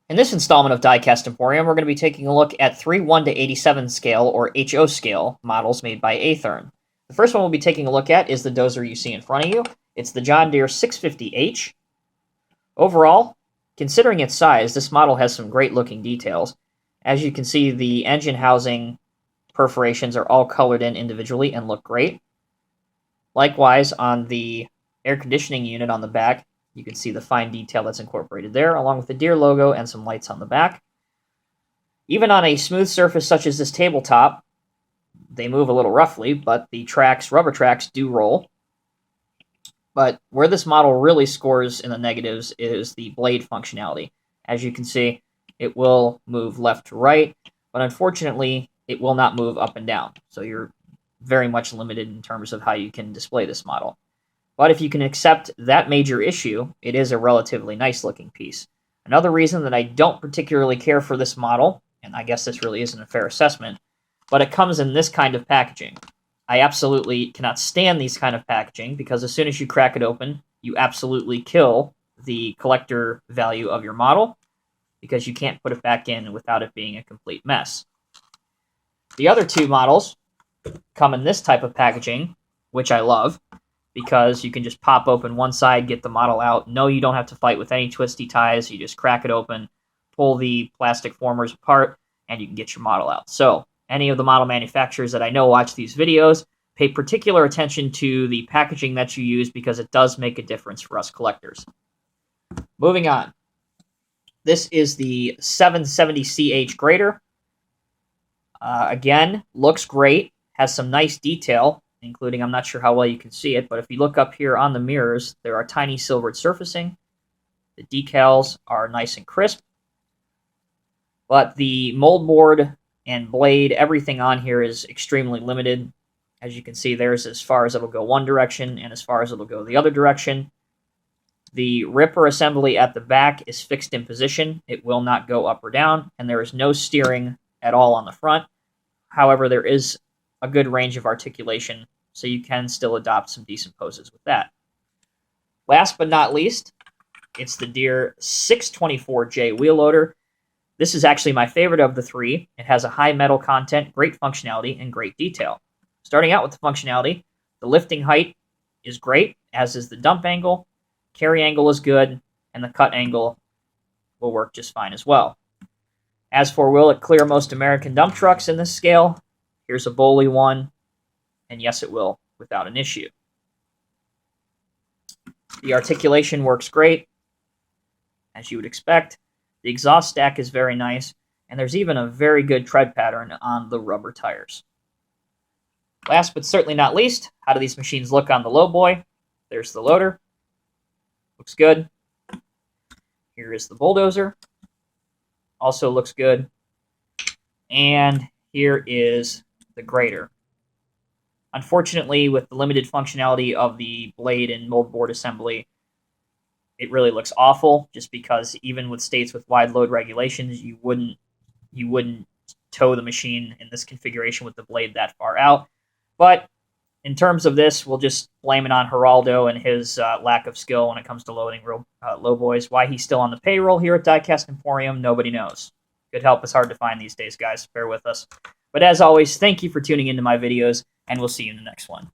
In this installment of Diecast Emporium, we're going to be taking a look at three 1 to 87 scale, or HO scale, models made by Athearn. The first one we'll be taking a look at is the dozer you see in front of you. It's the John Deere 650H. Overall, considering its size, this model has some great looking details. As you can see, the engine housing perforations are all colored in individually and look great. Likewise, on the air conditioning unit on the back, you can see the fine detail that's incorporated there, along with the Deere logo and some lights on the back. Even on a smooth surface such as this tabletop, they move a little roughly, but the rubber tracks do roll. But where this model really scores in the negatives is the blade functionality. As you can see, it will move left to right, but unfortunately, it will not move up and down. So you're very much limited in terms of how you can display this model. But if you can accept that major issue, it is a relatively nice looking piece. Another reason that I don't particularly care for this model, and I guess this really isn't a fair assessment, but it comes in this kind of packaging. I absolutely cannot stand these kind of packaging because as soon as you crack it open, you absolutely kill the collector value of your model because you can't put it back in without it being a complete mess. The other two models come in this type of packaging, which I love, because you can just pop open one side, get the model out. No, you don't have to fight with any twisty ties. You just crack it open, pull the plastic formers apart, and you can get your model out. So any of the model manufacturers that I know watch these videos, pay particular attention to the packaging that you use because it does make a difference for us collectors. Moving on. This is the 770CH grader. Again, looks great, has some nice detail, including, I'm not sure how well you can see it, but if you look up here on the mirrors, there are tiny silvered surfacing. The decals are nice and crisp. But the mold board and blade, everything on here is extremely limited. As you can see, there's as far as it'll go one direction and as far as it'll go the other direction. The ripper assembly at the back is fixed in position. It will not go up or down, and there is no steering at all on the front. However, there is a good range of articulation, so you can still adopt some decent poses with that. Last but not least, it's the Deere 624J wheel loader. This is actually my favorite of the three. It has a high metal content, great functionality, and great detail. Starting out with the functionality, the lifting height is great, as is the dump angle, carry angle is good, and the cut angle will work just fine as well. As for will it clear most American dump trucks in this scale, here's a Boley one, and yes, it will, without an issue. The articulation works great, as you would expect. The exhaust stack is very nice, and there's even a very good tread pattern on the rubber tires. Last but certainly not least, how do these machines look on the lowboy? There's the loader. Looks good. Here is the bulldozer. Also looks good. And here is the grader. Unfortunately, with the limited functionality of the blade and mold board assembly, it really looks awful, just because even with states with wide load regulations, you wouldn't tow the machine in this configuration with the blade that far out. But in terms of this, we'll just blame it on Geraldo and his lack of skill when it comes to loading lowboys. Why he's still on the payroll here at Diecast Emporium, nobody knows. Good help is hard to find these days, guys. Bear with us. But as always, thank you for tuning into my videos, and we'll see you in the next one.